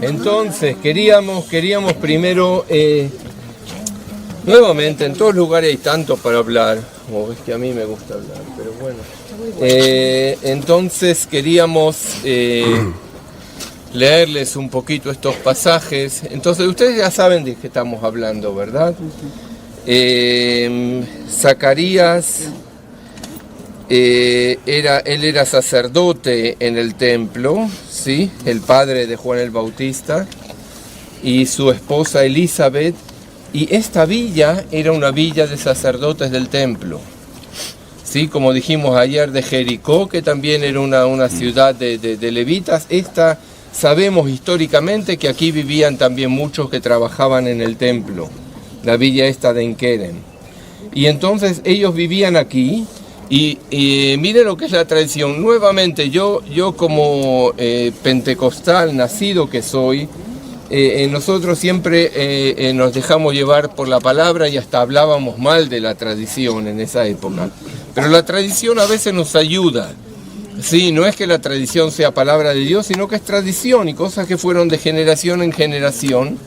Entonces, queríamos primero, nuevamente, en todos lugares hay tanto para hablar, es que a mí me gusta hablar, pero bueno. Entonces queríamos leerles un poquito estos pasajes. Entonces, ustedes ya saben de qué estamos hablando, ¿verdad? Zacarías, él era sacerdote en el templo, ¿sí? El padre de Juan el Bautista, y su esposa Elizabeth, y esta villa era una villa de sacerdotes del templo, ¿sí? Como dijimos ayer, de Jericó, que también era una ciudad de levitas. Esta, sabemos históricamente que aquí vivían también muchos que trabajaban en el templo, la villa esta de En-Kerem. Y entonces ellos vivían aquí. Y miren lo que es la tradición. Nuevamente, yo como pentecostal nacido que soy, nosotros siempre nos dejamos llevar por la palabra y hasta hablábamos mal de la tradición en esa época. Pero la tradición a veces nos ayuda. Sí, no es que la tradición sea palabra de Dios, sino que es tradición, y cosas que fueron de generación en generación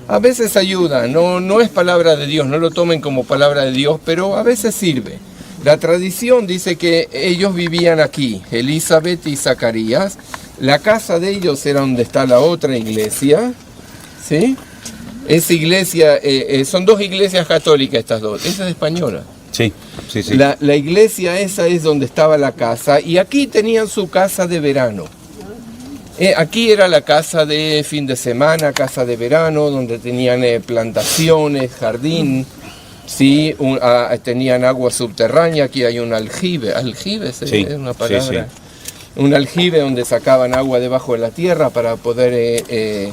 a veces ayuda. No es palabra de Dios, no lo tomen como palabra de Dios, pero a veces sirve. La tradición dice que ellos vivían aquí, Elizabeth y Zacarías. La casa de ellos era donde está la otra iglesia, ¿sí? Esa iglesia, son dos iglesias católicas estas dos, esa es española. Sí. La iglesia esa es donde estaba la casa, y aquí tenían su casa de verano. Aquí era la casa de fin de semana, casa de verano, donde tenían plantaciones, jardín. Sí, tenían agua subterránea. Aquí hay un aljibe, es una palabra, sí. Un aljibe donde sacaban agua debajo de la tierra para poder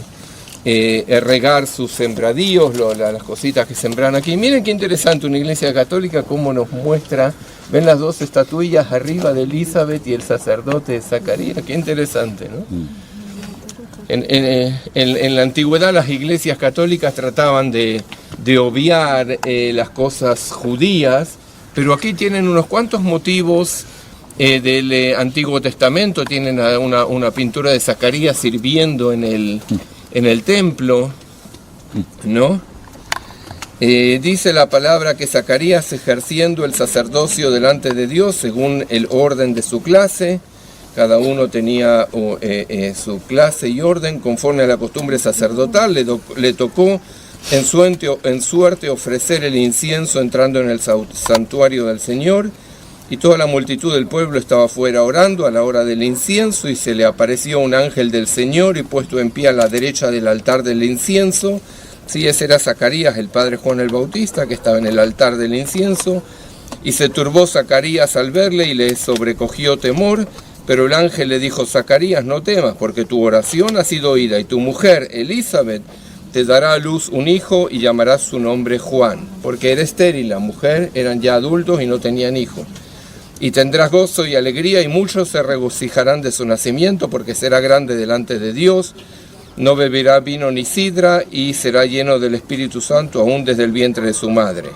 regar sus sembradíos, las cositas que sembraban aquí. Miren qué interesante una iglesia católica, cómo nos muestra, ven las dos estatuillas arriba de Elizabeth y el sacerdote de Zacarías, qué interesante, ¿no? En la antigüedad las iglesias católicas trataban de obviar las cosas judías, pero aquí tienen unos cuantos motivos del Antiguo Testamento. Tienen una pintura de Zacarías sirviendo en el templo, ¿no? Dice la palabra que Zacarías, ejerciendo el sacerdocio delante de Dios según el orden de su clase, cada uno tenía su clase y orden, conforme a la costumbre sacerdotal, le tocó en suerte ofrecer el incienso entrando en el santuario del Señor, y toda la multitud del pueblo estaba afuera orando a la hora del incienso, y se le apareció un ángel del Señor, y puesto en pie a la derecha del altar del incienso. Sí, ese era Zacarías, el padre Juan el Bautista, que estaba en el altar del incienso, y se turbó Zacarías al verle y le sobrecogió temor. Pero el ángel le dijo: Zacarías, no temas, porque tu oración ha sido oída, y tu mujer, Elizabeth, te dará a luz un hijo y llamarás su nombre Juan, porque era estéril, la mujer eran ya adultos y no tenían hijos. Y tendrás gozo y alegría, y muchos se regocijarán de su nacimiento, porque será grande delante de Dios. No beberá vino ni sidra, y será lleno del Espíritu Santo aún desde el vientre de su madre.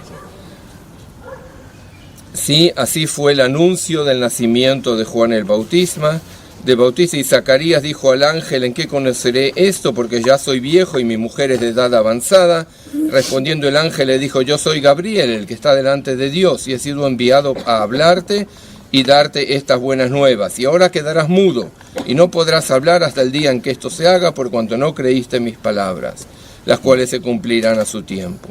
Sí, así fue el anuncio del nacimiento de Juan el Bautista. Y Zacarías dijo al ángel: ¿en qué conoceré esto? Porque ya soy viejo y mi mujer es de edad avanzada. Respondiendo el ángel le dijo: yo soy Gabriel, el que está delante de Dios, y he sido enviado a hablarte y darte estas buenas nuevas. Y ahora quedarás mudo, y no podrás hablar hasta el día en que esto se haga, por cuanto no creíste mis palabras, las cuales se cumplirán a su tiempo.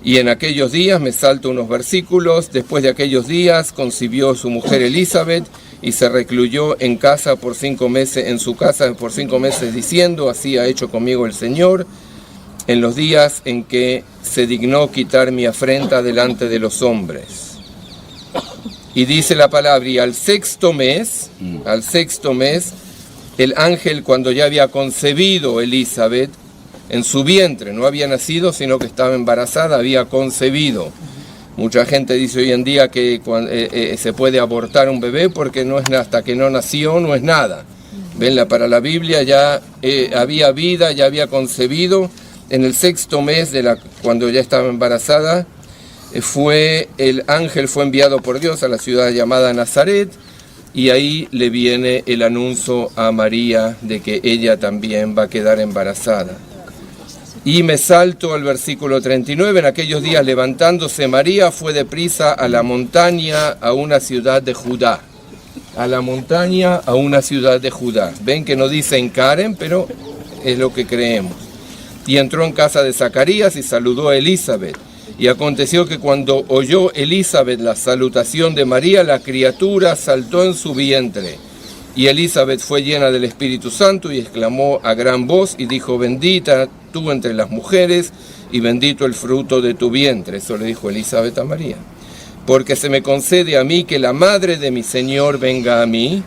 Y en aquellos días, me salto unos versículos, después de aquellos días concibió su mujer Elizabeth, y se recluyó en casa por 5 meses, en su casa por 5 meses, diciendo: así ha hecho conmigo el Señor, en los días en que se dignó quitar mi afrenta delante de los hombres. Y dice la palabra: y al sexto mes, el ángel, cuando ya había concebido Elizabeth en su vientre, no había nacido, sino que estaba embarazada, había concebido. Mucha gente dice hoy en día que se puede abortar un bebé porque no es hasta que no nació, no es nada. Venla, para la Biblia ya había vida, ya había concebido. En el sexto mes, cuando ya estaba embarazada, el ángel fue enviado por Dios a la ciudad llamada Nazaret, y ahí le viene el anuncio a María de que ella también va a quedar embarazada. Y me salto al versículo 39, en aquellos días levantándose María fue deprisa a la montaña, a una ciudad de Judá. A la montaña, a una ciudad de Judá. Ven que no dice en Karen, pero es lo que creemos. Y entró en casa de Zacarías y saludó a Elizabeth. Y aconteció que cuando oyó Elizabeth la salutación de María, la criatura saltó en su vientre. Y Elizabeth fue llena del Espíritu Santo y exclamó a gran voz y dijo: bendita tú entre las mujeres y bendito el fruto de tu vientre. Eso le dijo Elizabeth a María. Porque se me concede a mí que la madre de mi Señor venga a mí,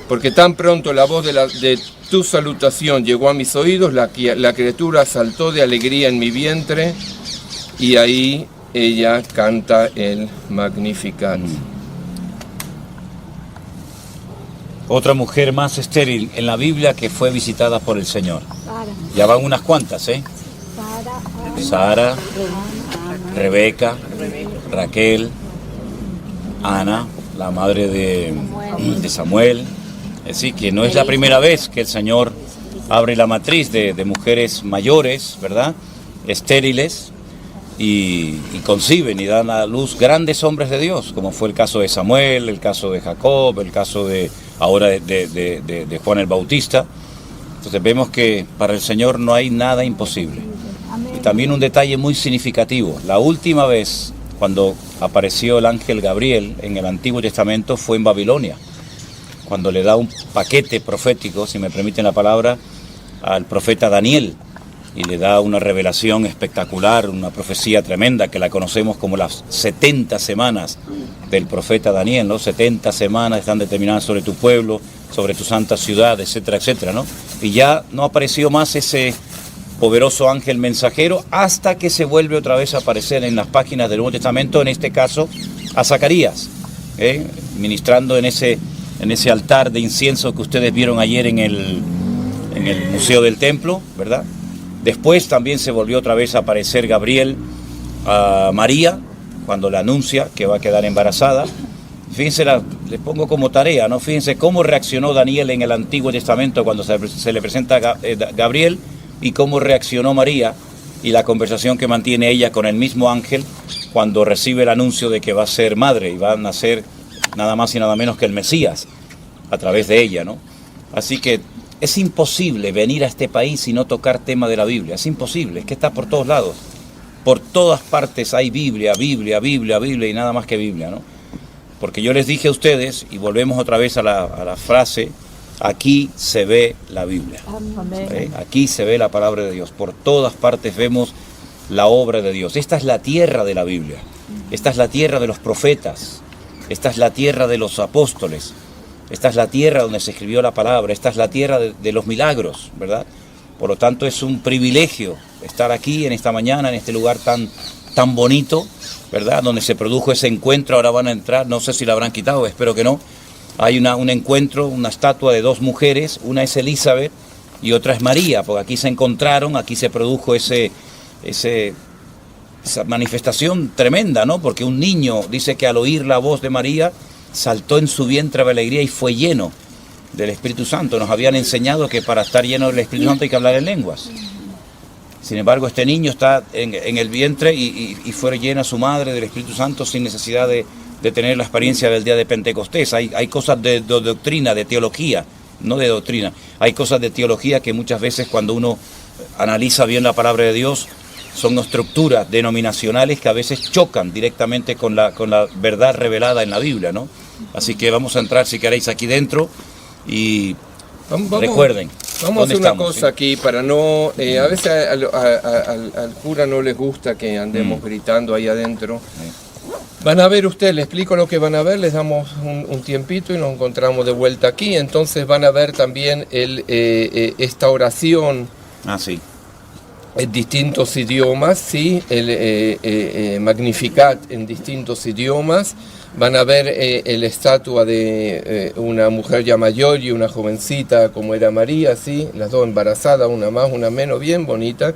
porque tan pronto la voz de tu salutación llegó a mis oídos, la criatura saltó de alegría en mi vientre, y ahí ella canta el Magnificat. Otra mujer más estéril en la Biblia que fue visitada por el Señor. Ya van unas cuantas, ¿eh? Sara, Rebeca, Raquel, Ana, la madre de Samuel. Es decir, que no es la primera vez que el Señor abre la matriz de mujeres mayores, ¿verdad? Estériles, y conciben y dan a luz grandes hombres de Dios, como fue el caso de Samuel, el caso de Jacob, el caso de ahora de Juan el Bautista. Entonces vemos que para el Señor no hay nada imposible. Y también un detalle muy significativo: la última vez cuando apareció el ángel Gabriel en el Antiguo Testamento fue en Babilonia, cuando le da un paquete profético, si me permiten la palabra, al profeta Daniel, y le da una revelación espectacular, una profecía tremenda que la conocemos como las 70 semanas del profeta Daniel, ¿no? 70 semanas están determinadas sobre tu pueblo, sobre tu santa ciudad, etcétera, etcétera, ¿no? Y ya no apareció más ese poderoso ángel mensajero hasta que se vuelve otra vez a aparecer en las páginas del Nuevo Testamento, en este caso a Zacarías, ministrando en ese altar de incienso que ustedes vieron ayer en el Museo del Templo, ¿verdad? Después también se volvió otra vez a aparecer Gabriel a María, cuando le anuncia que va a quedar embarazada. Fíjense, les pongo como tarea, ¿no? Fíjense cómo reaccionó Daniel en el Antiguo Testamento cuando se le presenta a Gabriel, y cómo reaccionó María y la conversación que mantiene ella con el mismo ángel cuando recibe el anuncio de que va a ser madre y va a nacer nada más y nada menos que el Mesías a través de ella, ¿no? Así que es imposible venir a este país y no tocar tema de la Biblia. Es imposible, es que está por todos lados. Por todas partes hay Biblia, Biblia, Biblia, Biblia y nada más que Biblia, ¿no? Porque yo les dije a ustedes, y volvemos otra vez a la frase: aquí se ve la Biblia. Aquí se ve la palabra de Dios. Por todas partes vemos la obra de Dios. Esta es la tierra de la Biblia. Esta es la tierra de los profetas. Esta es la tierra de los apóstoles. Esta es la tierra donde se escribió la palabra. Esta es la tierra de los milagros, ¿verdad? Por lo tanto, es un privilegio estar aquí en esta mañana, en este lugar tan bonito, ¿verdad? Donde se produjo ese encuentro. Ahora van a entrar, no sé si la habrán quitado, espero que no. Hay un encuentro, una estatua de dos mujeres, una es Elizabeth y otra es María, porque aquí se encontraron, aquí se produjo esa manifestación tremenda, ¿no? Porque un niño dice que al oír la voz de María saltó en su vientre de alegría y fue lleno del Espíritu Santo. Nos habían enseñado que para estar lleno del Espíritu Santo hay que hablar en lenguas. Sin embargo, este niño está en el vientre y fue llena su madre del Espíritu Santo sin necesidad de tener la experiencia del día de Pentecostés. Hay cosas de doctrina, de teología, no de doctrina. Hay cosas de teología que muchas veces cuando uno analiza bien la palabra de Dios son estructuras denominacionales que a veces chocan directamente con la verdad revelada en la Biblia, ¿no? Así que vamos a entrar, si queréis, aquí dentro y recuerden. Vamos a hacer una cosa aquí para no... a veces al cura no les gusta que andemos gritando ahí adentro. Van a ver ustedes, les explico lo que van a ver, les damos un tiempito y nos encontramos de vuelta aquí. Entonces van a ver también esta oración en distintos idiomas, ¿sí? El Magnificat en distintos idiomas. Van a ver la estatua de una mujer ya mayor y una jovencita como era María, ¿sí? Las dos embarazadas, una más, una menos, bien bonita.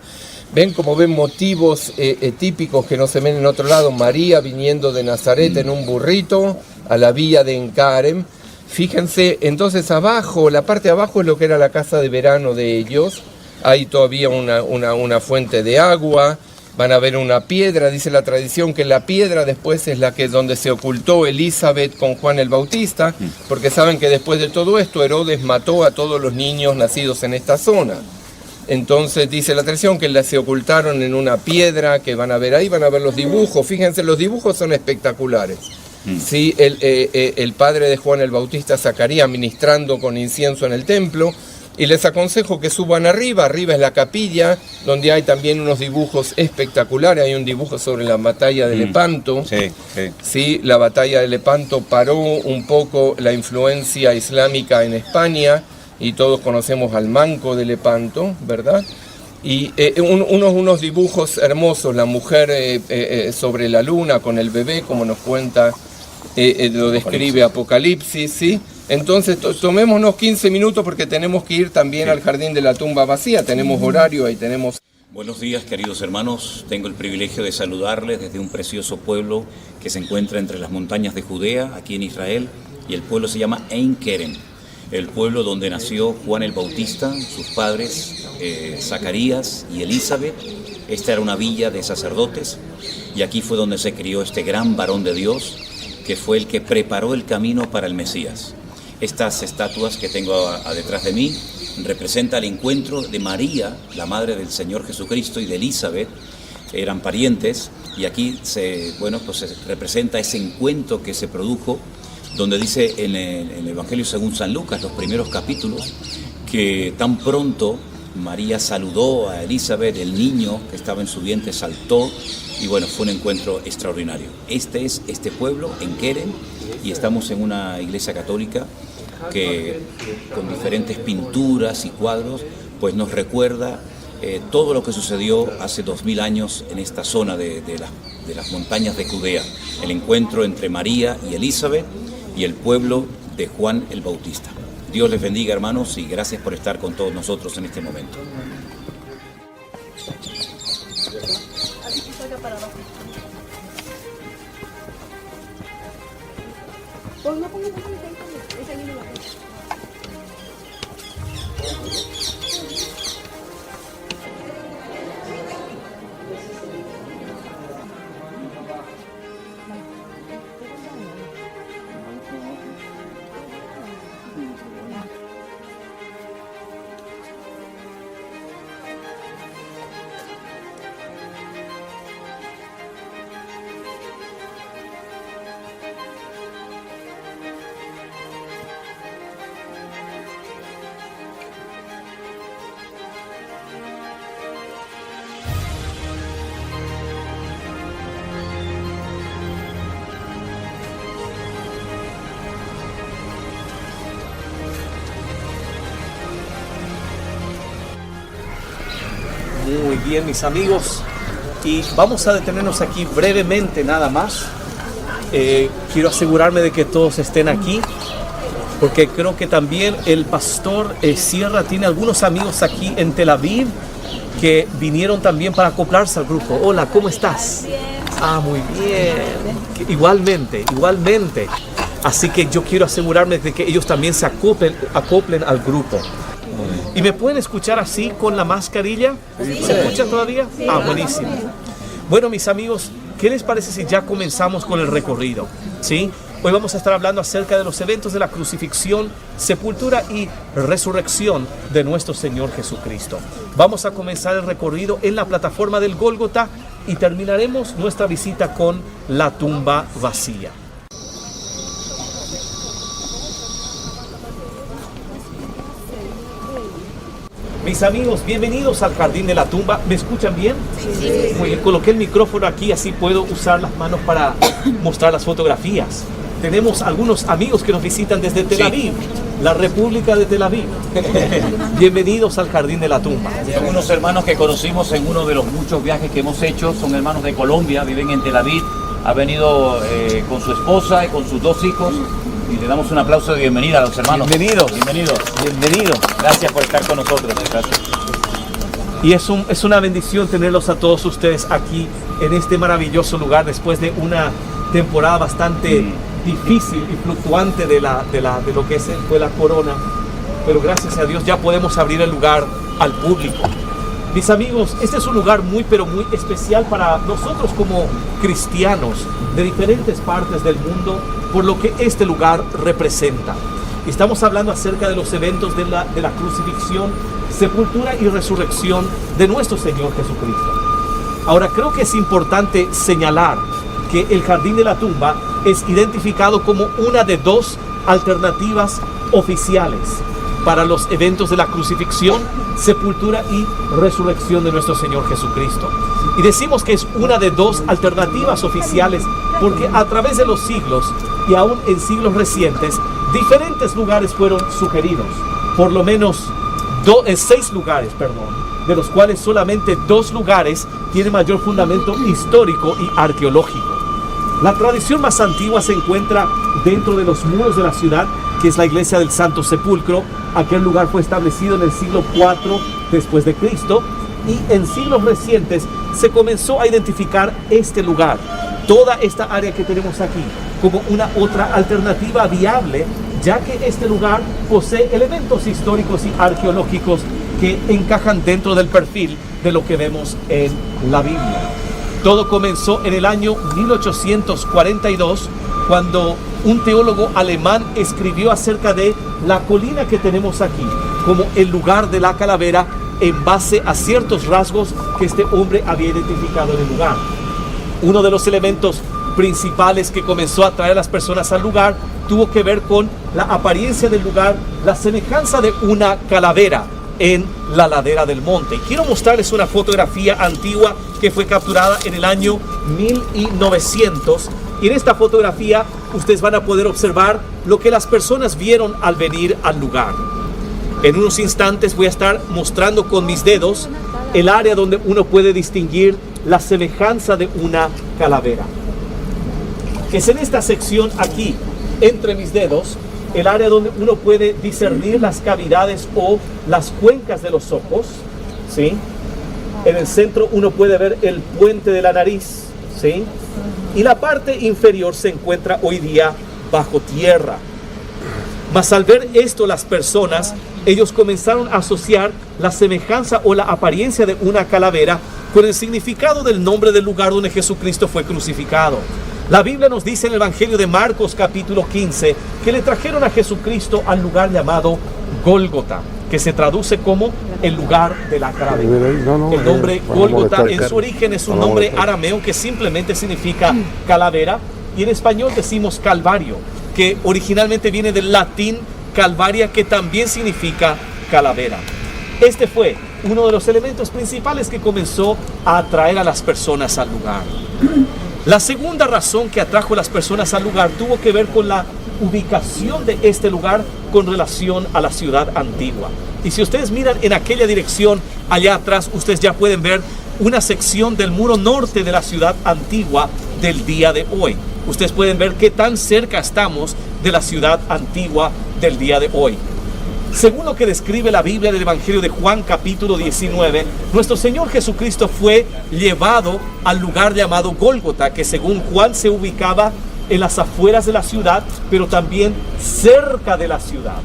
Ven como ven motivos típicos que no se ven en otro lado. María viniendo de Nazaret en un burrito a la villa de Encarem. Fíjense, entonces abajo, la parte de abajo es lo que era la casa de verano de ellos. Hay todavía una fuente de agua. Van a ver una piedra, dice la tradición que la piedra después es la que donde se ocultó Elizabeth con Juan el Bautista, porque saben que después de todo esto Herodes mató a todos los niños nacidos en esta zona. Entonces dice la tradición que se ocultaron en una piedra, que van a ver ahí, van a ver los dibujos. Fíjense, los dibujos son espectaculares. Sí, el padre de Juan el Bautista, Zacarías, ministrando con incienso en el templo. Y les aconsejo que suban arriba es la capilla, donde hay también unos dibujos espectaculares. Hay un dibujo sobre la batalla de Lepanto. Sí, la batalla de Lepanto paró un poco la influencia islámica en España, y todos conocemos al Manco de Lepanto, ¿verdad? Y unos dibujos hermosos, la mujer sobre la luna con el bebé, como nos cuenta, lo describe Apocalipsis, ¿sí? Entonces tomémonos 15 minutos porque tenemos que ir también al Jardín de la Tumba Vacía, tenemos horario, ahí tenemos... Buenos días, queridos hermanos, tengo el privilegio de saludarles desde un precioso pueblo que se encuentra entre las montañas de Judea, aquí en Israel, y el pueblo se llama Ein Kerem, el pueblo donde nació Juan el Bautista, sus padres Zacarías y Elizabeth. Esta era una villa de sacerdotes, y aquí fue donde se crió este gran varón de Dios, que fue el que preparó el camino para el Mesías. Estas estatuas que tengo detrás de mí representan el encuentro de María, la madre del Señor Jesucristo, y de Elizabeth. Eran parientes, y aquí se representa ese encuentro que se produjo, donde dice en el Evangelio según San Lucas, los primeros capítulos, que tan pronto María saludó a Elizabeth, el niño que estaba en su vientre saltó, y bueno, fue un encuentro extraordinario. Este es este pueblo, en Kerem, y estamos en una iglesia católica que con diferentes pinturas y cuadros pues nos recuerda todo lo que sucedió hace 2000 años en esta zona de las montañas de Judea, el encuentro entre María y Elizabeth y el pueblo de Juan el Bautista. Dios les bendiga, hermanos, y gracias por estar con todos nosotros en este momento. Muy bien, mis amigos, y vamos a detenernos aquí brevemente nada más. Quiero asegurarme de que todos estén aquí, porque creo que también el pastor Sierra tiene algunos amigos aquí en Tel Aviv que vinieron también para acoplarse al grupo. Hola, ¿cómo estás? Bien. Ah, muy bien. Igualmente. Así que yo quiero asegurarme de que ellos también se acoplen al grupo. ¿Y me pueden escuchar así con la mascarilla? ¿Se escucha todavía? Sí. Ah, buenísimo. Bueno, mis amigos, ¿qué les parece si ya comenzamos con el recorrido? ¿Sí? Hoy vamos a estar hablando acerca de los eventos de la crucifixión, sepultura y resurrección de nuestro Señor Jesucristo. Vamos a comenzar el recorrido en la plataforma del Gólgota y terminaremos nuestra visita con la tumba vacía. Mis amigos, bienvenidos al Jardín de la Tumba. ¿Me escuchan bien? Sí. Muy bien, coloqué el micrófono aquí, así puedo usar las manos para mostrar las fotografías. Tenemos algunos amigos que nos visitan desde Tel Aviv, la República de Tel Aviv. Bienvenidos al Jardín de la Tumba. Son unos hermanos que conocimos en uno de los muchos viajes que hemos hecho. Son hermanos de Colombia, viven en Tel Aviv. Ha venido con su esposa y con sus 2 hijos. Y le damos un aplauso de bienvenida a los hermanos. Bienvenidos. Gracias por estar con nosotros. Gracias. Y es una bendición tenerlos a todos ustedes aquí en este maravilloso lugar después de una temporada bastante difícil y fluctuante de lo que fue la corona, pero gracias a Dios ya podemos abrir el lugar al público. Mis amigos, este es un lugar muy pero muy especial para nosotros como cristianos de diferentes partes del mundo, por lo que este lugar representa. Estamos hablando acerca de los eventos de la crucifixión, sepultura y resurrección de nuestro Señor Jesucristo. Ahora, creo que es importante señalar que el jardín de la tumba es identificado como una de dos alternativas oficiales para los eventos de la crucifixión, sepultura y resurrección de nuestro Señor Jesucristo. Y decimos que es una de dos alternativas oficiales porque a través de los siglos y aún en siglos recientes, diferentes lugares fueron sugeridos. Por lo menos 6 lugares, de los cuales solamente 2 lugares tienen mayor fundamento histórico y arqueológico. La tradición más antigua se encuentra dentro de los muros de la ciudad, que es la iglesia del Santo Sepulcro. Aquel lugar fue establecido en el siglo IV después de Cristo, y en siglos recientes se comenzó a identificar este lugar, toda esta área que tenemos aquí, como una otra alternativa viable, ya que este lugar posee elementos históricos y arqueológicos que encajan dentro del perfil de lo que vemos en la Biblia. Todo comenzó en el año 1842, cuando un teólogo alemán escribió acerca de la colina que tenemos aquí como el lugar de la calavera, en base a ciertos rasgos que este hombre había identificado en el lugar. Uno de los elementos principales que comenzó a atraer a las personas al lugar tuvo que ver con la apariencia del lugar, la semejanza de una calavera en la ladera del monte. Quiero mostrarles una fotografía antigua que fue capturada en el año 1900, y en esta fotografía ustedes van a poder observar lo que las personas vieron al venir al lugar. En unos instantes voy a estar mostrando con mis dedos el área donde uno puede distinguir la semejanza de una calavera. Es en esta sección aquí, entre mis dedos, el área donde uno puede discernir las cavidades o las cuencas de los ojos, ¿sí? En el centro uno puede ver el puente de la nariz, ¿sí? Y la parte inferior se encuentra hoy día bajo tierra. Mas al ver esto, las personas, ellos comenzaron a asociar la semejanza o la apariencia de una calavera con el significado del nombre del lugar donde Jesucristo fue crucificado. La Biblia nos dice en el Evangelio de Marcos capítulo 15 que le trajeron a Jesucristo al lugar llamado Gólgota, que se traduce como el lugar de la calavera. El nombre Gólgota en su origen es un nombre arameo que simplemente significa calavera, y en español decimos Calvario, que originalmente viene del latín calvaria, que también significa calavera. Este fue uno de los elementos principales que comenzó a atraer a las personas al lugar. La segunda razón que atrajo a las personas al lugar tuvo que ver con la ubicación de este lugar con relación a la ciudad antigua. Y si ustedes miran en aquella dirección, allá atrás, ustedes ya pueden ver una sección del muro norte de la ciudad antigua del día de hoy. Ustedes pueden ver qué tan cerca estamos de la ciudad antigua del día de hoy. Según lo que describe la Biblia del Evangelio de Juan capítulo 19, nuestro Señor Jesucristo fue llevado al lugar llamado Gólgota, que según Juan se ubicaba en las afueras de la ciudad, pero también cerca de la ciudad.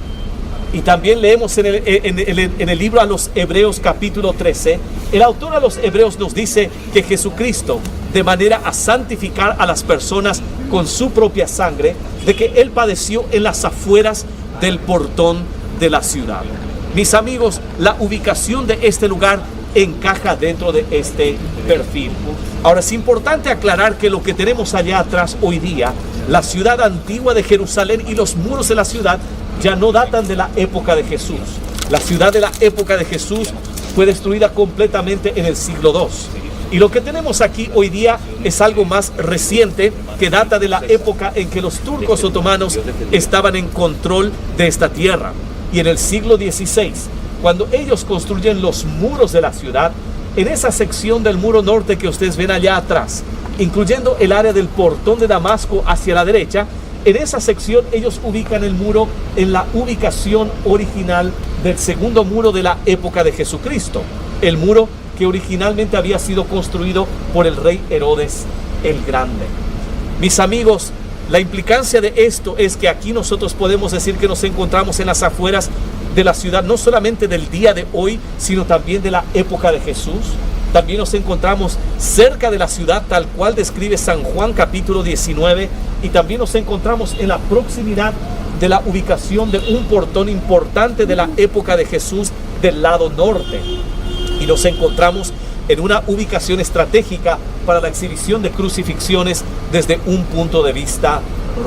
Y también leemos en el libro a los Hebreos capítulo 13, el autor a los Hebreos nos dice que Jesucristo, de manera a santificar a las personas con su propia sangre, de que Él padeció en las afueras del portón de la ciudad. Mis amigos, la ubicación de este lugar encaja dentro de este perfil. Ahora, es importante aclarar que lo que tenemos allá atrás hoy día, la ciudad antigua de Jerusalén y los muros de la ciudad, ya no datan de la época de Jesús. La ciudad de la época de Jesús fue destruida completamente en el siglo II. Y lo que tenemos aquí hoy día es algo más reciente, que data de la época en que los turcos otomanos estaban en control de esta tierra. Y en el siglo XVI, cuando ellos construyen los muros de la ciudad, en esa sección del muro norte que ustedes ven allá atrás, incluyendo el área del portón de Damasco hacia la derecha, en esa sección ellos ubican el muro en la ubicación original del segundo muro de la época de Jesucristo, el muro que originalmente había sido construido por el rey Herodes el Grande. Mis amigos, La implicancia de esto es que aquí nosotros podemos decir que nos encontramos en las afueras de la ciudad, no solamente del día de hoy, sino también de la época de Jesús. También nos encontramos cerca de la ciudad, tal cual describe San Juan capítulo 19, y también nos encontramos en la proximidad de la ubicación de un portón importante de la época de Jesús del lado norte. Y nos encontramos en una ubicación estratégica para la exhibición de crucifixiones desde un punto de vista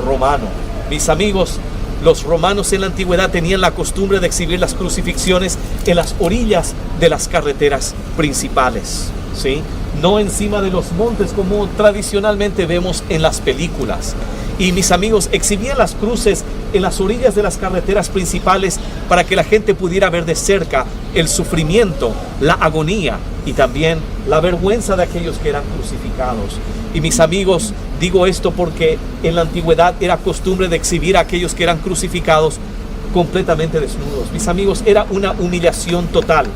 romano. Mis amigos, los romanos en la antigüedad tenían la costumbre de exhibir las crucifixiones en las orillas de las carreteras principales, ¿sí? No encima de los montes como tradicionalmente vemos en las películas. Y mis amigos, exhibían las cruces en las orillas de las carreteras principales para que la gente pudiera ver de cerca el sufrimiento, la agonía y también la vergüenza de aquellos que eran crucificados. Y mis amigos, digo esto porque en la antigüedad era costumbre de exhibir a aquellos que eran crucificados completamente desnudos. Mis amigos, era una humillación total.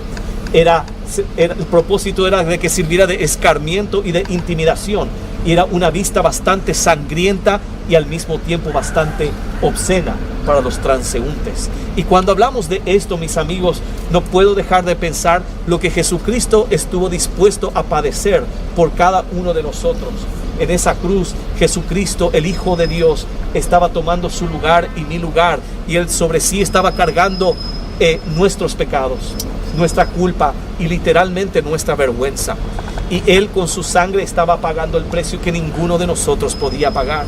El propósito era de que sirviera de escarmiento y de intimidación. Y era una vista bastante sangrienta y al mismo tiempo bastante obscena para los transeúntes. Y cuando hablamos de esto, mis amigos, no puedo dejar de pensar lo que Jesucristo estuvo dispuesto a padecer por cada uno de nosotros. En esa cruz, Jesucristo, el Hijo de Dios, estaba tomando su lugar y mi lugar, y Él sobre sí estaba cargando nuestros pecados, nuestra culpa y literalmente nuestra vergüenza. Y Él con su sangre estaba pagando el precio que ninguno de nosotros podía pagar.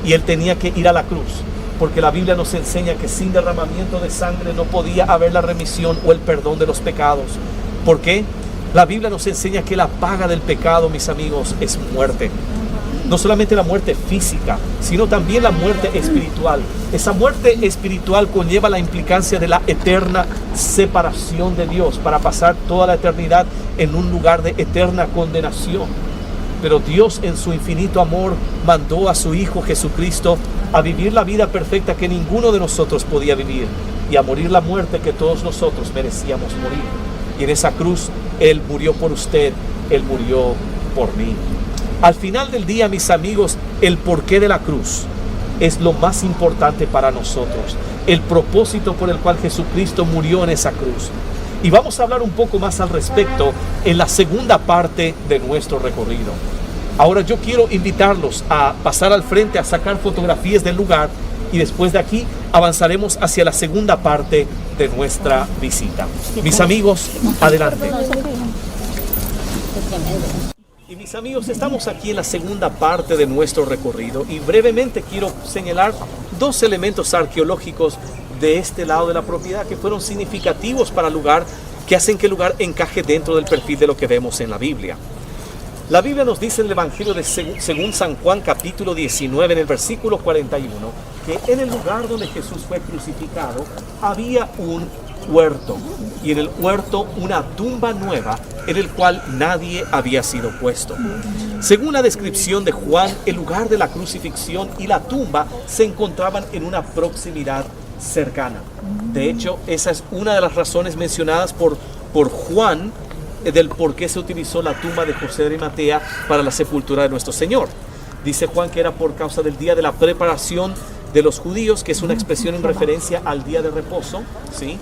Y Él tenía que ir a la cruz, porque la Biblia nos enseña que sin derramamiento de sangre no podía haber la remisión o el perdón de los pecados. ¿Por qué? La Biblia nos enseña que la paga del pecado, mis amigos, es muerte. No solamente la muerte física, sino también la muerte espiritual. Esa muerte espiritual conlleva la implicancia de la eterna separación de Dios para pasar toda la eternidad en un lugar de eterna condenación. Pero Dios en su infinito amor mandó a su Hijo Jesucristo a vivir la vida perfecta que ninguno de nosotros podía vivir y a morir la muerte que todos nosotros merecíamos morir. Y en esa cruz Él murió por usted, Él murió por mí. Al final del día, mis amigos, el porqué de la cruz es lo más importante para nosotros. El propósito por el cual Jesucristo murió en esa cruz. Y vamos a hablar un poco más al respecto en la segunda parte de nuestro recorrido. Ahora yo quiero invitarlos a pasar al frente, a sacar fotografías del lugar, y después de aquí avanzaremos hacia la segunda parte de nuestra visita. Mis amigos, adelante. Y mis amigos, estamos aquí en la segunda parte de nuestro recorrido y brevemente quiero señalar dos elementos arqueológicos de este lado de la propiedad que fueron significativos para el lugar, que hacen que el lugar encaje dentro del perfil de lo que vemos en la Biblia. La Biblia nos dice en el Evangelio de según San Juan capítulo 19 en el versículo 41 que en el lugar donde Jesús fue crucificado había un huerto, y en el huerto una tumba nueva en el cual nadie había sido puesto. Según la descripción de Juan, el lugar de la crucifixión y la tumba se encontraban en una proximidad cercana. De hecho, esa es una de las razones mencionadas por Juan del por qué se utilizó la tumba de José de Arimatea para la sepultura de nuestro Señor. Dice Juan que era por causa del día de la preparación de los judíos, que es una expresión en referencia al día de reposo, ¿sí?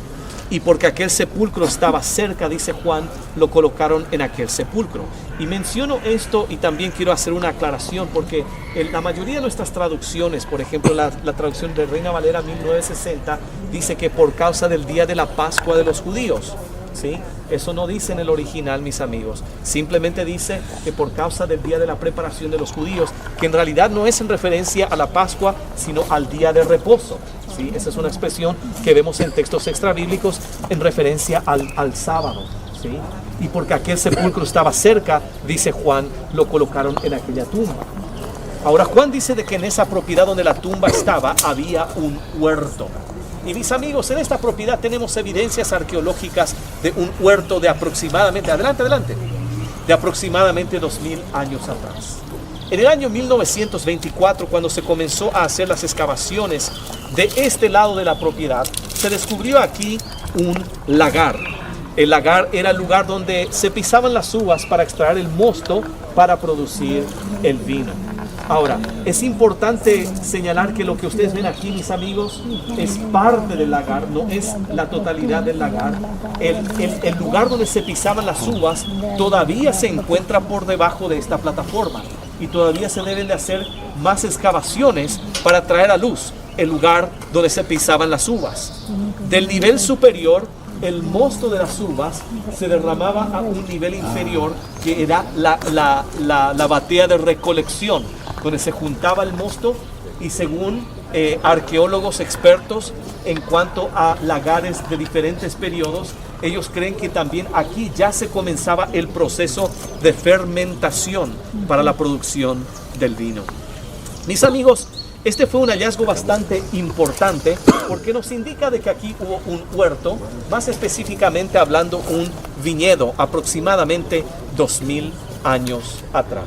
Y porque aquel sepulcro estaba cerca, dice Juan, lo colocaron en aquel sepulcro. Y menciono esto y también quiero hacer una aclaración porque la mayoría de nuestras traducciones, por ejemplo la traducción de Reina Valera 1960, dice que por causa del día de la Pascua de los judíos, ¿sí? Eso no dice en el original, mis amigos. Simplemente dice que por causa del día de la preparación de los judíos, que en realidad no es en referencia a la Pascua, sino al día de reposo, ¿sí? Esa es una expresión que vemos en textos extrabíblicos en referencia al sábado, ¿sí? Y porque aquel sepulcro estaba cerca, dice Juan, lo colocaron en aquella tumba. Ahora Juan dice de que en esa propiedad donde la tumba estaba había un huerto. Y mis amigos, en esta propiedad tenemos evidencias arqueológicas de un huerto de aproximadamente, de aproximadamente 2000 años atrás. En el año 1924, cuando se comenzó a hacer las excavaciones de este lado de la propiedad, se descubrió aquí un lagar. El lagar era el lugar donde se pisaban las uvas para extraer el mosto para producir el vino. Ahora, es importante señalar que lo que ustedes ven aquí, mis amigos, es parte del lagar, no es la totalidad del lagar. El lugar donde se pisaban las uvas todavía se encuentra por debajo de esta plataforma y todavía se deben de hacer más excavaciones para traer a luz el lugar donde se pisaban las uvas. Del nivel superior, el mosto de las uvas se derramaba a un nivel inferior, que era la batea de recolección, donde se juntaba el mosto, y según arqueólogos expertos en cuanto a lagares de diferentes periodos, ellos creen que también aquí ya se comenzaba el proceso de fermentación para la producción del vino. Mis amigos, este fue un hallazgo bastante importante porque nos indica de que aquí hubo un huerto, más específicamente hablando un viñedo, aproximadamente 2000 años atrás.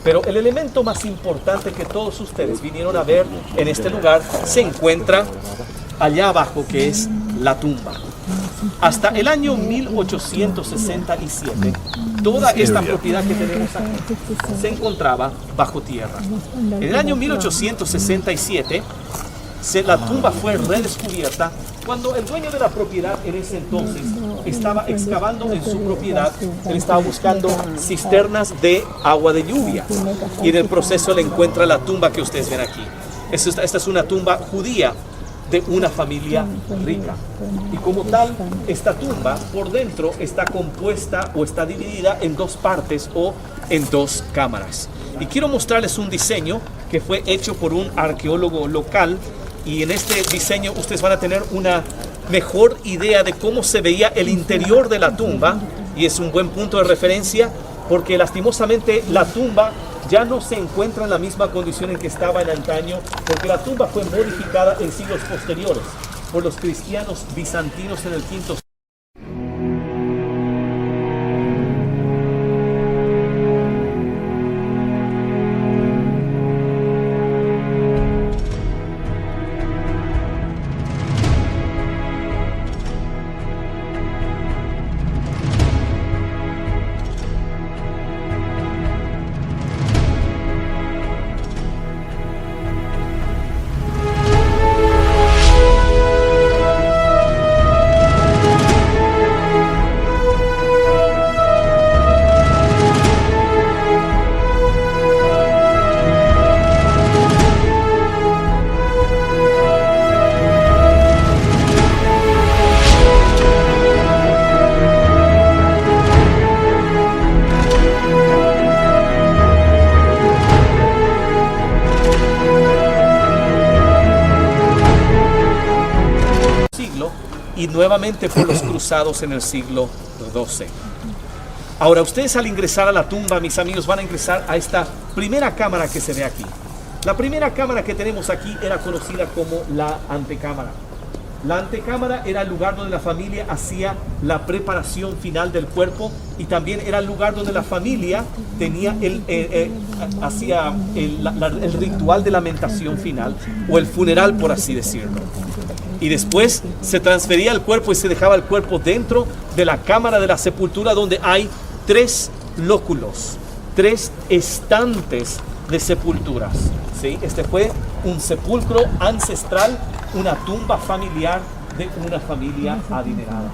Pero el elemento más importante que todos ustedes vinieron a ver en este lugar se encuentra allá abajo, que es la tumba. Hasta el año 1867, toda esta propiedad que tenemos aquí se encontraba bajo tierra. En el año 1867, la tumba fue redescubierta cuando el dueño de la propiedad en ese entonces estaba excavando en su propiedad. Él estaba buscando cisternas de agua de lluvia y en el proceso le encuentra la tumba que ustedes ven aquí. Esta es una tumba judía de una familia rica, y como tal esta tumba por dentro está compuesta o está dividida en dos partes o en dos cámaras. Y quiero mostrarles un diseño que fue hecho por un arqueólogo local, y en este diseño ustedes van a tener una mejor idea de cómo se veía el interior de la tumba, y es un buen punto de referencia porque lastimosamente la tumba ya no se encuentra en la misma condición en que estaba en antaño, porque la tumba fue modificada en siglos posteriores por los cristianos bizantinos en el V siglo. Y nuevamente por los cruzados en el siglo XII. Ahora, ustedes al ingresar a la tumba, mis amigos, van a ingresar a esta primera cámara que se ve aquí. La primera cámara que tenemos aquí era conocida como la antecámara. La antecámara era el lugar donde la familia hacía la preparación final del cuerpo, y también era el lugar donde la familia tenía hacía el ritual de lamentación final, o el funeral, por así decirlo. Y después se transfería el cuerpo y se dejaba el cuerpo dentro de la cámara de la sepultura, donde hay 3 lóculos, 3 estantes de sepulturas. ¿Sí? Este fue un sepulcro ancestral, una tumba familiar de una familia adinerada.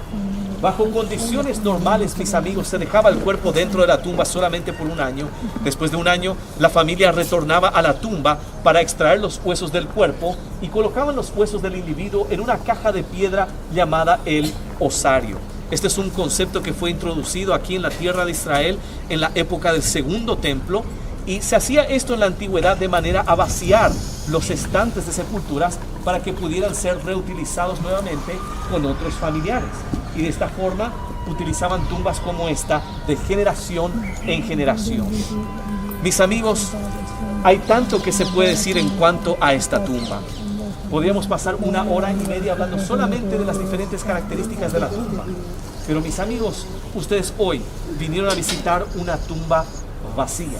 Bajo condiciones normales, mis amigos, se dejaba el cuerpo dentro de la tumba solamente por un año. Después de un año, la familia retornaba a la tumba para extraer los huesos del cuerpo y colocaban los huesos del individuo en una caja de piedra llamada el osario. Este es un concepto que fue introducido aquí en la tierra de Israel en la época del Segundo Templo, y se hacía esto en la antigüedad de manera a vaciar los estantes de sepulturas para que pudieran ser reutilizados nuevamente con otros familiares. Y de esta forma utilizaban tumbas como esta de generación en generación. Mis amigos, hay tanto que se puede decir en cuanto a esta tumba. Podríamos pasar 1 hora y media hablando solamente de las diferentes características de la tumba. Pero mis amigos, ustedes hoy vinieron a visitar una tumba vacía,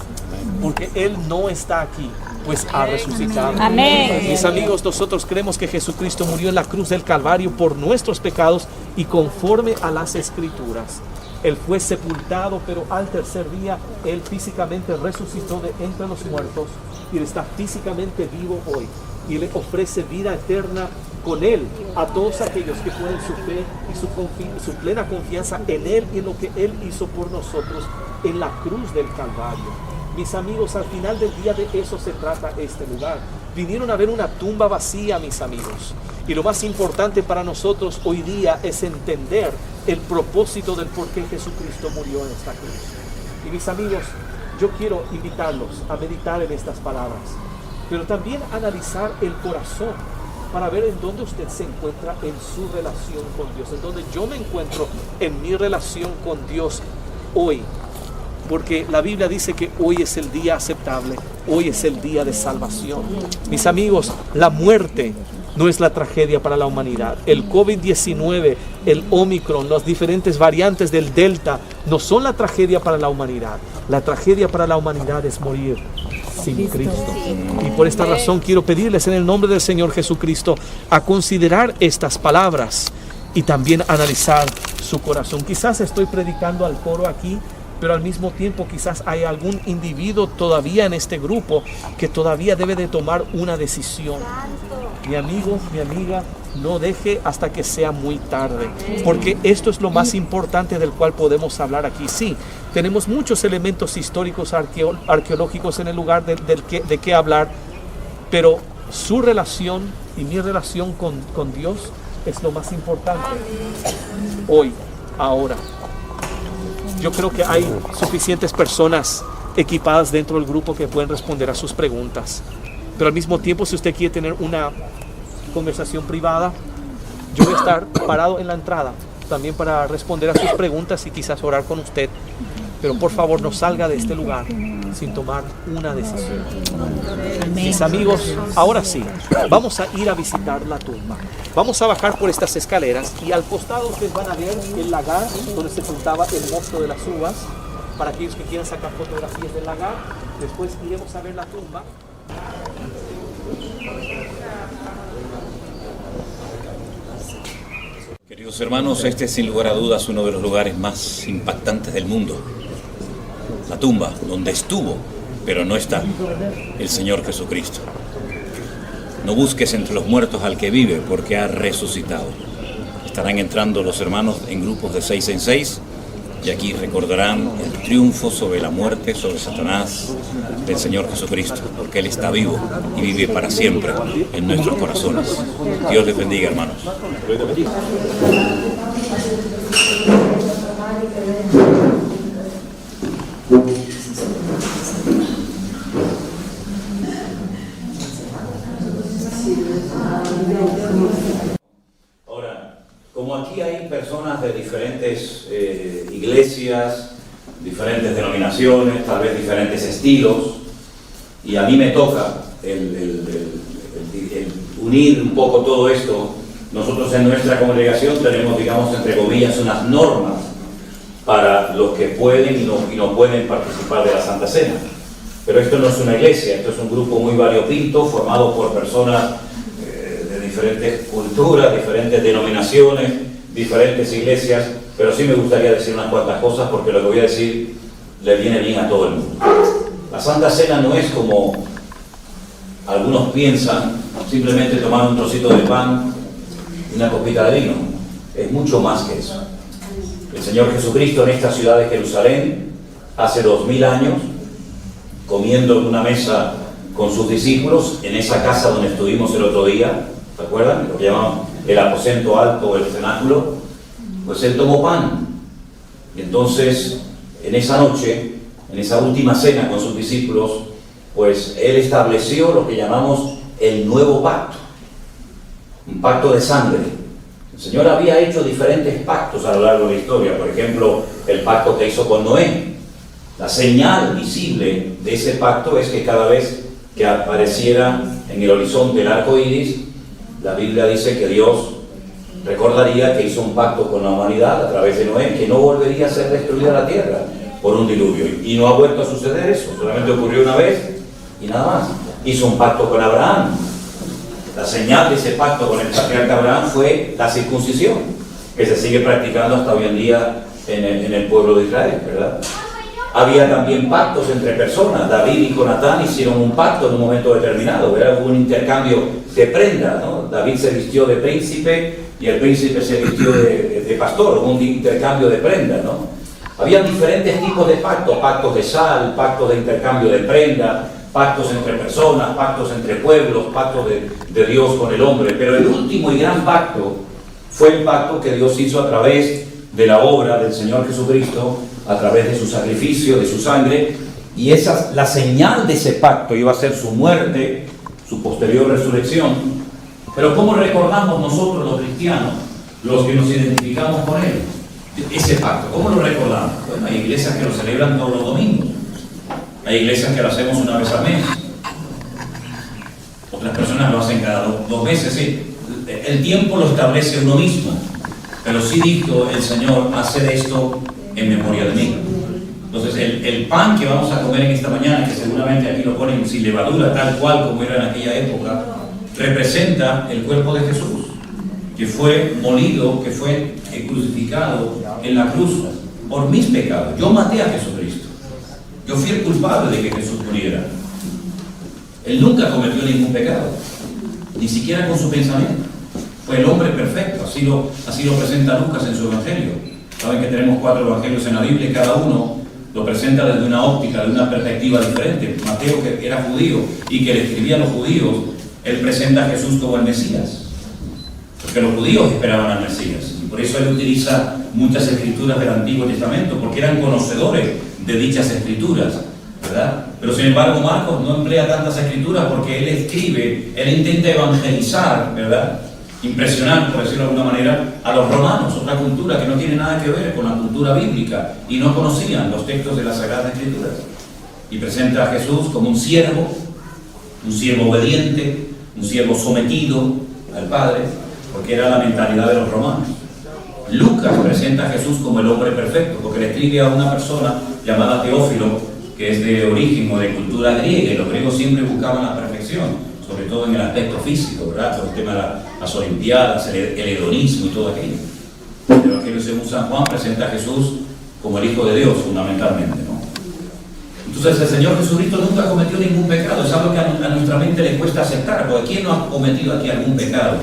porque Él no está aquí, pues ha resucitado. Amén. Mis amigos, nosotros creemos que Jesucristo murió en la cruz del Calvario por nuestros pecados, y conforme a las Escrituras, Él fue sepultado, pero al tercer día Él físicamente resucitó de entre los muertos y Él está físicamente vivo hoy y le ofrece vida eterna con Él a todos aquellos que ponen su fe y su plena confianza en Él y en lo que Él hizo por nosotros en la cruz del Calvario. Mis amigos, al final del día de eso se trata este lugar. Vinieron a ver una tumba vacía, mis amigos. Y lo más importante para nosotros hoy día es entender el propósito del por qué Jesucristo murió en esta cruz. Y mis amigos, yo quiero invitarlos a meditar en estas palabras, pero también analizar el corazón para ver en dónde usted se encuentra en su relación con Dios, en dónde yo me encuentro en mi relación con Dios hoy. Porque la Biblia dice que hoy es el día aceptable, hoy es el día de salvación. Mis amigos, la muerte no es la tragedia para la humanidad. El COVID-19, el Omicron, las diferentes variantes del Delta no son la tragedia para la humanidad. La tragedia para la humanidad es morir sin Cristo. Y por esta razón quiero pedirles en el nombre del Señor Jesucristo a considerar estas palabras y también analizar su corazón. Quizás estoy predicando al coro aquí, pero al mismo tiempo quizás hay algún individuo todavía en este grupo que todavía debe de tomar una decisión. Mi amigo, mi amiga, no deje hasta que sea muy tarde, porque esto es lo más importante del cual podemos hablar aquí. Sí, tenemos muchos elementos históricos, arqueológicos en el lugar de qué hablar, pero su relación y mi relación con Dios es lo más importante hoy, ahora. Yo creo que hay suficientes personas equipadas dentro del grupo que pueden responder a sus preguntas. Pero al mismo tiempo, si usted quiere tener una conversación privada, yo voy a estar parado en la entrada también para responder a sus preguntas y quizás orar con usted. Pero por favor, no salga de este lugar sin tomar una decisión. Mis amigos, ahora sí, vamos a ir a visitar la tumba. Vamos a bajar por estas escaleras y al costado ustedes van a ver el lagar donde se juntaba el mosto de las uvas. Para aquellos que quieran sacar fotografías del lagar, después iremos a ver la tumba. Queridos hermanos, este es sin lugar a dudas uno de los lugares más impactantes del mundo. La tumba donde estuvo, pero no está, el Señor Jesucristo. No busques entre los muertos al que vive, porque ha resucitado. Estarán entrando los hermanos en grupos de 6 en 6, y aquí recordarán el triunfo sobre la muerte, sobre Satanás, del Señor Jesucristo, porque Él está vivo y vive para siempre en nuestros corazones. Dios les bendiga, hermanos. Ahora, como aquí hay personas de diferentes iglesias, diferentes denominaciones, tal vez diferentes estilos, y a mí me toca el unir un poco todo esto, nosotros en nuestra congregación tenemos, digamos, entre comillas, unas normas para los que pueden y no pueden participar de la Santa Cena. Pero esto no es una iglesia, esto es un grupo muy variopinto, formado por personas de diferentes culturas, diferentes denominaciones, diferentes iglesias, pero sí me gustaría decir unas cuantas cosas porque lo que voy a decir le viene bien a todo el mundo. La Santa Cena no es como algunos piensan, simplemente tomar un trocito de pan y una copita de vino. Es mucho más que eso. El Señor Jesucristo en esta ciudad de Jerusalén, hace 2000 años, comiendo en una mesa con sus discípulos, en esa casa donde estuvimos el otro día, ¿se acuerdan? Lo que llamamos el aposento alto o el cenáculo, pues Él tomó pan. Y entonces, en esa noche, en esa última cena con sus discípulos, pues Él estableció lo que llamamos el nuevo pacto, un pacto de sangre. El Señor había hecho diferentes pactos a lo largo de la historia, por ejemplo, el pacto que hizo con Noé. La señal visible de ese pacto es que cada vez que apareciera en el horizonte el arco iris, la Biblia dice que Dios recordaría que hizo un pacto con la humanidad a través de Noé, que no volvería a ser destruida la tierra por un diluvio. Y no ha vuelto a suceder eso, solamente ocurrió una vez y nada más. Hizo un pacto con Abraham. La señal de ese pacto con el patriarca Abraham fue la circuncisión, que se sigue practicando hasta hoy en día en el pueblo de Israel, ¿verdad? Había también pactos entre personas. David y Jonatán hicieron un pacto en un momento determinado, ¿verdad? Hubo un intercambio de prenda, ¿no? David se vistió de príncipe y el príncipe se vistió de pastor, hubo un intercambio de prenda, ¿no? Había diferentes tipos de pactos, pactos de sal, pactos de intercambio de prenda, pactos entre personas, pactos entre pueblos, pactos de Dios con el hombre. Pero el último y gran pacto fue el pacto que Dios hizo a través de la obra del Señor Jesucristo, a través de su sacrificio, de su sangre, y la señal de ese pacto iba a ser su muerte, su posterior resurrección. Pero ¿cómo recordamos nosotros los cristianos, los que nos identificamos con Él, ese pacto? ¿Cómo lo recordamos? Bueno, hay iglesias que lo celebran todos los domingos, hay iglesias que lo hacemos una vez al mes, otras personas lo hacen cada dos meses, sí. El tiempo lo establece uno mismo, pero sí dijo el Señor, haced esto en memoria de mí. Entonces el pan que vamos a comer en esta mañana, que seguramente aquí lo ponen sin levadura, tal cual como era en aquella época, representa el cuerpo de Jesús, que fue molido, que fue crucificado en la cruz por mis pecados. Yo maté a Jesucristo, yo fui el culpable de que Jesús muriera. Él nunca cometió ningún pecado, ni siquiera con su pensamiento. Fue el hombre perfecto, así lo presenta Lucas en su evangelio. Saben que tenemos 4 evangelios en la Biblia y cada uno lo presenta desde una óptica, de una perspectiva diferente. Mateo, que era judío y que le escribía a los judíos, él presenta a Jesús como el Mesías, porque los judíos esperaban al Mesías, y por eso él utiliza muchas escrituras del Antiguo Testamento, porque eran conocedores de dichas escrituras, ¿verdad? Pero sin embargo Marcos no emplea tantas escrituras porque él escribe, él intenta evangelizar, ¿verdad? Impresionar, por decirlo de alguna manera, a los romanos, otra cultura que no tiene nada que ver con la cultura bíblica, y no conocían los textos de las Sagradas Escrituras. Y presenta a Jesús como un siervo obediente, un siervo sometido al Padre, porque era la mentalidad de los romanos. Lucas presenta a Jesús como el hombre perfecto, porque le escribe a una persona llamada Teófilo, que es de origen o de cultura griega, y los griegos siempre buscaban la perfección, sobre todo en el aspecto físico, ¿verdad? Por el tema de las olimpiadas, el hedonismo y todo aquello. El Evangelio según San Juan presenta a Jesús como el Hijo de Dios, fundamentalmente, ¿no? Entonces el Señor Jesucristo nunca cometió ningún pecado. Es algo que a nuestra mente le cuesta aceptar, porque ¿quién no ha cometido aquí algún pecado?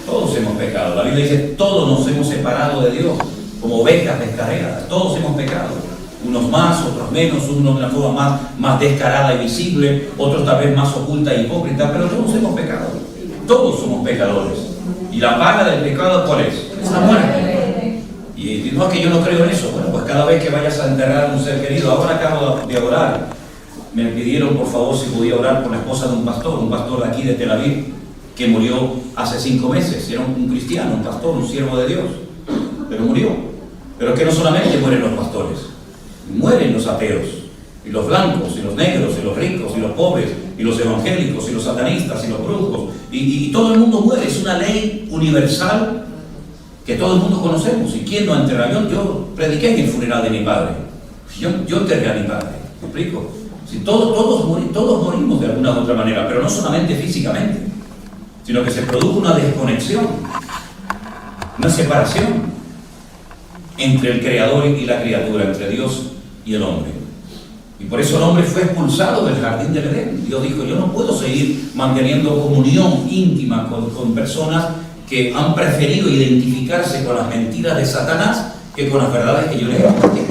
Todos hemos pecado. La Biblia dice, todos nos hemos separado de Dios, como ovejas descarriadas. Todos hemos pecado. Unos más, otros menos, unos de una forma más descarada y visible, otros tal vez más oculta e hipócrita, pero todos hemos pecado. Todos somos pecadores. ¿Y la paga del pecado cuál es? Es la muerte. Y no es que yo no creo en eso. Bueno, pues cada vez que vayas a enterrar a un ser querido, ahora acabo de orar, me pidieron por favor si podía orar por la esposa de un pastor de aquí de Tel Aviv, que murió hace 5 meses. Era un cristiano, un pastor, un siervo de Dios, pero murió. Pero es que no solamente mueren los pastores, mueren los ateos, y los blancos, y los negros, y los ricos, y los pobres, y los evangélicos, y los satanistas, y los brujos, y todo el mundo muere. Es una ley universal que todo el mundo conocemos. ¿Y quién no enterra? Yo prediqué en el funeral de mi padre. Yo enterré a mi padre. ¿Me explico? Si todos morimos de alguna u otra manera, pero no solamente físicamente, sino que se produjo una desconexión, una separación entre el Creador y la criatura, entre Dios y el hombre. Y por eso el hombre fue expulsado del jardín del Edén. Dios dijo, yo no puedo seguir manteniendo comunión íntima con personas que han preferido identificarse con las mentiras de Satanás que con las verdades que yo les he compartido.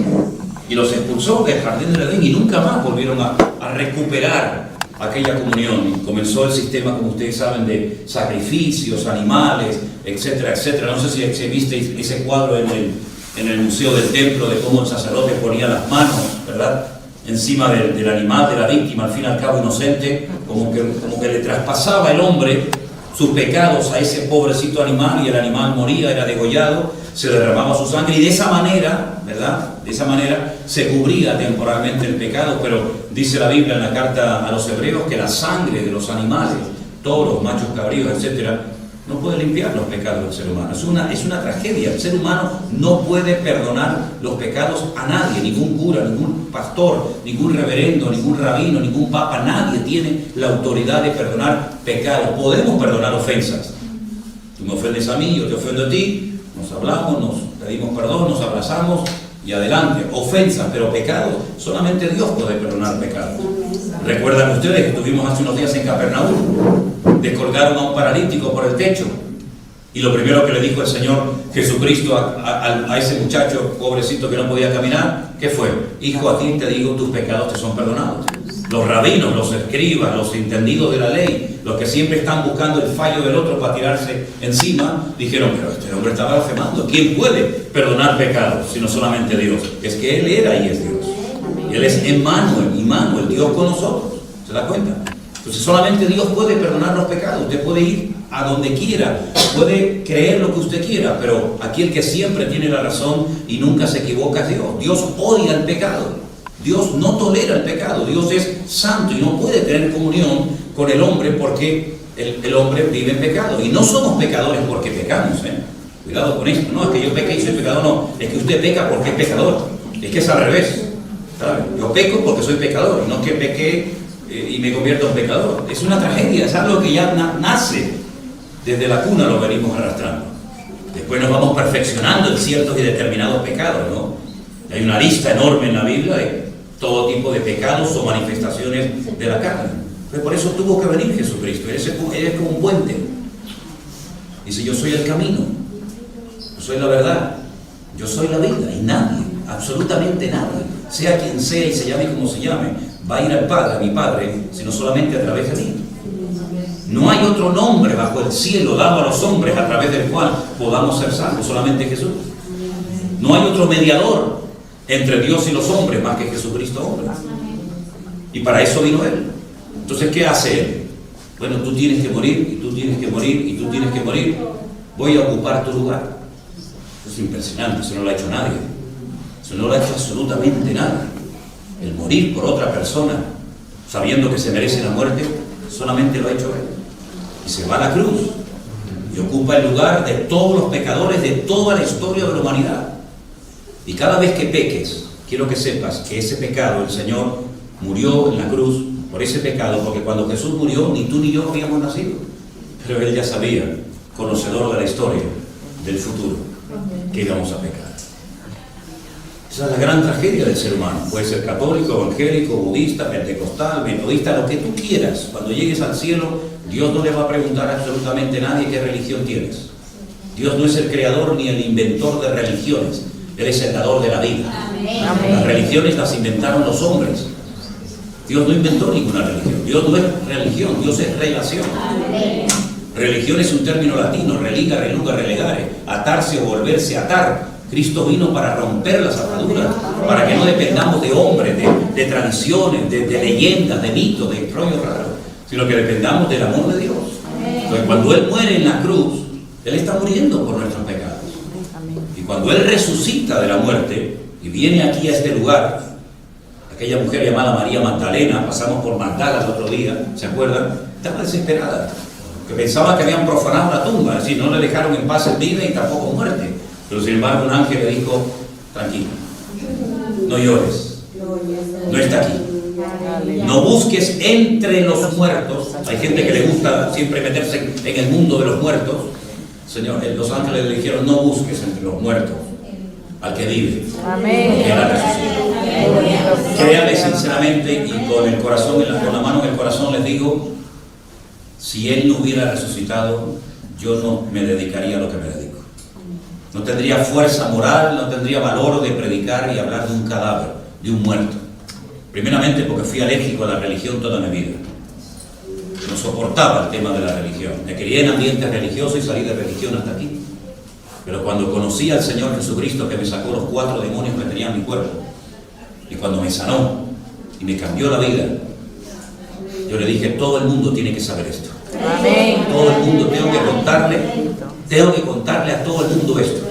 Y los expulsó del jardín del Edén y nunca más volvieron a recuperar aquella comunión. Y comenzó el sistema, como ustedes saben, de sacrificios, animales, etcétera, etcétera. No sé si visteis ese cuadro en el Museo del Templo, de cómo el sacerdote ponía las manos, ¿verdad?, encima del animal, de la víctima, al fin y al cabo inocente, como que le traspasaba el hombre sus pecados a ese pobrecito animal, y el animal moría, era degollado, se derramaba su sangre, y de esa manera, ¿verdad?, de esa manera se cubría temporalmente el pecado. Pero dice la Biblia en la carta a los Hebreos que la sangre de los animales, toros, machos cabríos, etcétera, no puede limpiar los pecados del ser humano. Es una tragedia. El ser humano no puede perdonar los pecados a nadie, ningún cura, ningún pastor, ningún reverendo, ningún rabino, ningún papa. Nadie tiene la autoridad de perdonar pecados. Podemos perdonar ofensas. Tú me ofendes a mí, yo te ofendo a ti, nos hablamos, nos pedimos perdón, nos abrazamos y adelante, ofensas, pero pecados, solamente Dios puede perdonar pecados. ¿Recuerdan ustedes que estuvimos hace unos días en Capernaum? Descolgaron a un paralítico por el techo. Y lo primero que le dijo el Señor Jesucristo a ese muchacho pobrecito que no podía caminar, ¿qué fue? Hijo, a ti te digo, tus pecados te son perdonados. Los rabinos, los escribas, los entendidos de la ley, los que siempre están buscando el fallo del otro para tirarse encima, dijeron, pero este hombre está blasfemando. ¿Quién puede perdonar pecados sino solamente Dios? Es que Él era y es Dios. Él es Emmanuel, Dios con nosotros. ¿Se da cuenta? Entonces solamente Dios puede perdonar los pecados. Usted puede ir a donde quiera, puede creer lo que usted quiera, pero aquí el que siempre tiene la razón y nunca se equivoca es Dios. Dios odia el pecado. Dios no tolera el pecado. Dios es santo y no puede tener comunión con el hombre porque el hombre vive en pecado. Y no somos pecadores porque pecamos, Cuidado con esto. No es que yo peque y soy pecador, no. Es que usted peca porque es pecador. Es que es al revés. ¿Sabe? Yo peco porque soy pecador, no que pequé y me convierto en pecador. Es una tragedia, es algo que ya nace. Desde la cuna lo venimos arrastrando. Después nos vamos perfeccionando en ciertos y determinados pecados, ¿no? Hay una lista enorme en la Biblia de todo tipo de pecados o manifestaciones de la carne. Pero por eso tuvo que venir Jesucristo. Él es como un puente. Dice, yo soy el camino, yo soy la verdad, yo soy la vida. Y nadie, absolutamente nadie, sea quien sea y se llame como se llame, va a ir al Padre, a mi Padre, sino solamente a través de mí. No hay otro nombre bajo el cielo dado a los hombres a través del cual podamos ser salvos, solamente Jesús. No hay otro mediador entre Dios y los hombres más que Jesucristo hombre. Y para eso vino Él. Entonces, ¿qué hace Él? Bueno, tú tienes que morir, y tú tienes que morir, y tú tienes que morir. Voy a ocupar tu lugar. Eso es impresionante, eso no lo ha hecho nadie. Eso no lo ha hecho absolutamente nadie. El morir por otra persona, sabiendo que se merece la muerte, solamente lo ha hecho Él. Y se va a la cruz y ocupa el lugar de todos los pecadores de toda la historia de la humanidad. Y cada vez que peques, quiero que sepas que ese pecado, el Señor murió en la cruz por ese pecado, porque cuando Jesús murió, ni tú ni yo habíamos nacido. Pero Él ya sabía, conocedor de la historia, del futuro, que íbamos a pecar. Esa es la gran tragedia del ser humano. Puede ser católico, evangélico, budista, pentecostal, metodista, lo que tú quieras. Cuando llegues al cielo, Dios no le va a preguntar a absolutamente nadie qué religión tienes. Dios no es el creador ni el inventor de religiones. Él es el dador de la vida. Amén. Las religiones las inventaron los hombres. Dios no inventó ninguna religión. Dios no es religión, Dios es relación. Amén. Religión es un término latino, religa, reluga, relegare, atarse o volverse a atar. Cristo vino para romper las ataduras, para que no dependamos de hombres, de tradiciones, de leyendas, de mitos, de rollos raros, sino que dependamos del amor de Dios. Entonces, cuando Él muere en la cruz, Él está muriendo por nuestros pecados. Y cuando Él resucita de la muerte y viene aquí a este lugar, aquella mujer llamada María Magdalena, pasamos por Magdala el otro día, ¿se acuerdan? Estaba desesperada, que pensaba que habían profanado la tumba, es decir, no le dejaron en paz en vida y tampoco en muerte. Pero sin embargo un ángel le dijo, tranquilo, no llores, no está aquí. No busques entre los muertos. Hay gente que le gusta siempre meterse en el mundo de los muertos. Señor, los ángeles le dijeron, no busques entre los muertos al que vive. Amén. Que era resucitado. Créale sinceramente y con el corazón, con la mano en el corazón les digo, si Él no hubiera resucitado, yo no me dedicaría a lo que me dedico. No tendría fuerza moral, no tendría valor de predicar y hablar de un cadáver, de un muerto. Primeramente porque fui alérgico a la religión toda mi vida. No soportaba el tema de la religión. Me crié en ambientes religiosos y salí de religión hasta aquí. Pero cuando conocí al Señor Jesucristo, que me sacó los 4 demonios que tenía en mi cuerpo, y cuando me sanó y me cambió la vida, yo le dije, todo el mundo tiene que saber esto. Amén. Todo el mundo, tengo que contarle a todo el mundo esto.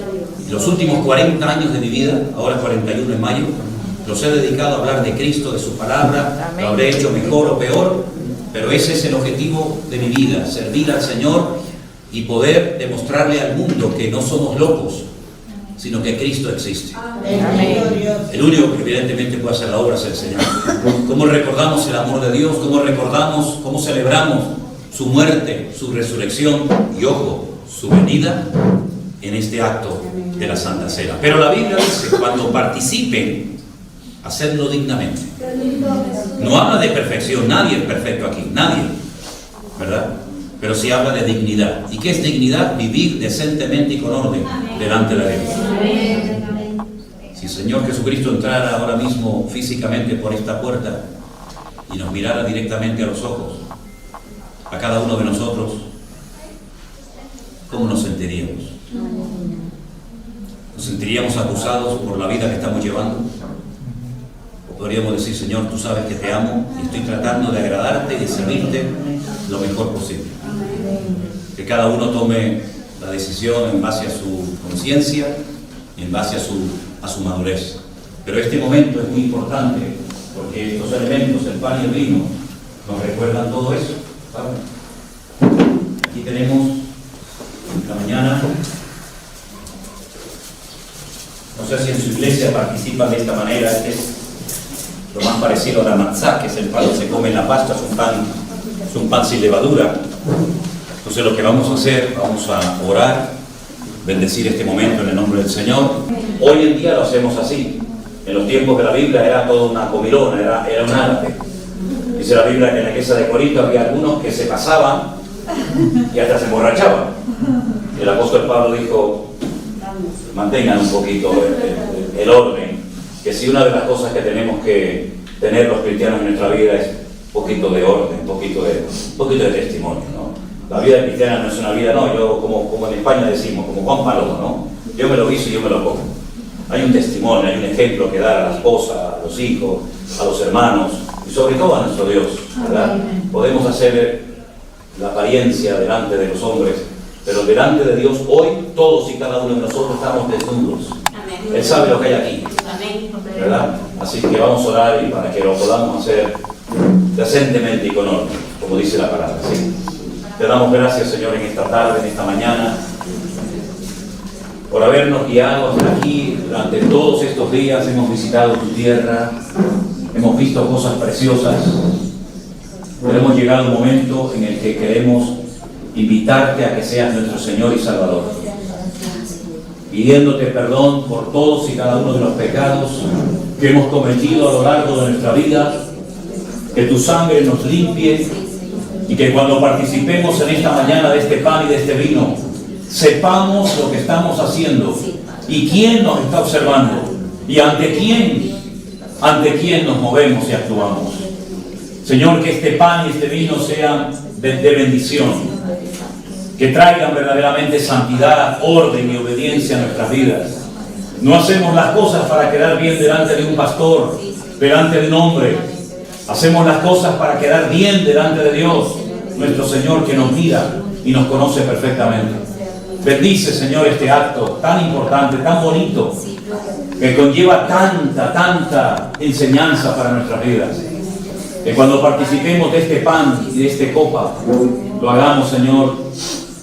Y los últimos 40 años de mi vida, ahora 41 en mayo, los he dedicado a hablar de Cristo, de su palabra. Amén. Lo habré hecho mejor o peor, pero ese es el objetivo de mi vida, servir al Señor y poder demostrarle al mundo que no somos locos, sino que Cristo existe. Amén. El único que evidentemente puede hacer la obra es el Señor. ¿Cómo recordamos el amor de Dios? ¿Cómo celebramos su muerte, su resurrección y, ojo, su venida? en este acto de la Santa Cena. Pero la Biblia dice, cuando participen, hacerlo dignamente. No habla de perfección, nadie es perfecto aquí, nadie, ¿verdad? Pero sí habla de dignidad. ¿Y qué es dignidad? Vivir decentemente y con orden delante de Dios. Si el Señor Jesucristo entrara ahora mismo físicamente por esta puerta y nos mirara directamente a los ojos, a cada uno de nosotros, ¿cómo nos sentiríamos? ¿Nos sentiríamos acusados por la vida que estamos llevando? ¿O podríamos decir, Señor, tú sabes que te amo y estoy tratando de agradarte y de servirte lo mejor posible? Que cada uno tome la decisión en base a su conciencia y en base a su madurez. Pero este momento es muy importante porque estos elementos, el pan y el vino, nos recuerdan todo eso, ¿saben? Aquí tenemos la mañana. No sé si en su iglesia participan de esta manera. Este es lo más parecido a la matzá, que es el pan que se come en la pasta, es un pan sin levadura. Entonces lo que vamos a hacer, vamos a orar, bendecir este momento en el nombre del Señor. Hoy en día lo hacemos así. En los tiempos de la Biblia era toda una comilona, era un arte. Dice la Biblia que en la iglesia de Corinto había algunos que se pasaban y hasta se emborrachaban. El apóstol Pablo dijo, mantengan un poquito el orden, que si una de las cosas que tenemos que tener los cristianos en nuestra vida es un poquito de orden, un poquito de testimonio, ¿no? La vida cristiana no es una vida, no, yo como en España decimos, como Juan Palomo, ¿no? Yo me lo guiso y yo me lo como. Hay un testimonio, hay un ejemplo que dar a la esposa, a los hijos, a los hermanos y sobre todo a nuestro Dios, ¿verdad? Podemos hacer la apariencia delante de los hombres, pero delante de Dios hoy todos y cada uno de nosotros estamos desnudos. Él sabe lo que hay aquí, ¿verdad? Así que vamos a orar y para que lo podamos hacer decentemente y con orden, como dice la palabra, ¿sí? Te damos gracias, Señor, en esta tarde, en esta mañana, por habernos guiado hasta aquí. Durante todos estos días hemos visitado tu tierra, hemos visto cosas preciosas, pero hemos llegado a un momento en el que queremos invitarte a que seas nuestro Señor y Salvador, pidiéndote perdón por todos y cada uno de los pecados que hemos cometido a lo largo de nuestra vida, que tu sangre nos limpie y que cuando participemos en esta mañana de este pan y de este vino, sepamos lo que estamos haciendo y quién nos está observando y ante quién nos movemos y actuamos. Señor, que este pan y este vino sean de bendición, que traigan verdaderamente santidad, orden y obediencia a nuestras vidas. No hacemos las cosas para quedar bien delante de un pastor, delante de un hombre. Hacemos las cosas para quedar bien delante de Dios, nuestro Señor, que nos mira y nos conoce perfectamente. Bendice, Señor, este acto tan importante, tan bonito, que conlleva tanta enseñanza para nuestras vidas. Que cuando participemos de este pan y de esta copa, lo hagamos, Señor,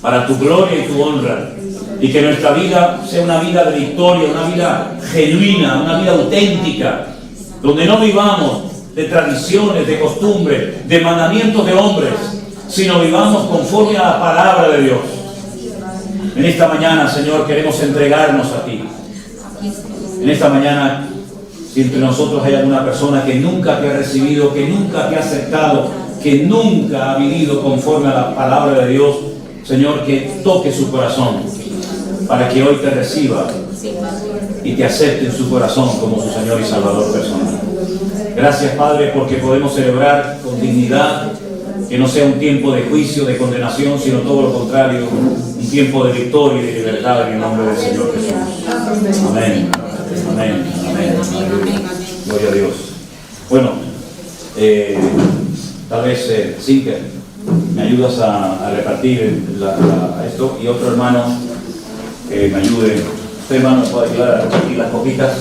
para tu gloria y tu honra, y que nuestra vida sea una vida de victoria, una vida genuina, una vida auténtica, donde no vivamos de tradiciones, de costumbres, de mandamientos de hombres, sino vivamos conforme a la palabra de Dios. En esta mañana, Señor, queremos entregarnos a ti. En esta mañana, si entre nosotros hay alguna persona que nunca te ha recibido, que nunca te ha aceptado, que nunca ha vivido conforme a la palabra de Dios, Señor, que toque su corazón para que hoy te reciba y te acepte en su corazón como su Señor y Salvador personal. Gracias, Padre, porque podemos celebrar con dignidad, que no sea un tiempo de juicio, de condenación, sino todo lo contrario, un tiempo de victoria y de libertad en el nombre del Señor Jesús. Amén. Amén. Amén. Gloria a Dios. Bueno, tal vez, Sinker, me ayudas a repartir esto, y otro hermano que me ayude. Usted, hermano, puede ayudar a repartir las copitas.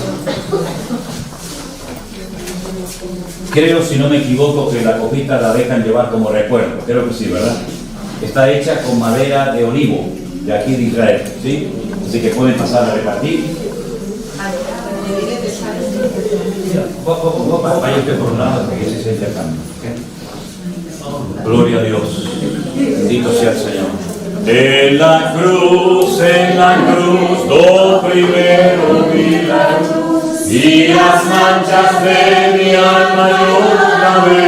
Creo, si no me equivoco, que la copita la dejan llevar como recuerdo. Creo que sí, ¿verdad? Está hecha con madera de olivo, de aquí de Israel, ¿sí? Así que pueden pasar a repartir. Vaya usted por un lado, porque ese es el cambio. Gloria a Dios. Bendito sea el Señor. En la cruz, lo primero vi la luz, y las manchas de mi alma yo lavé.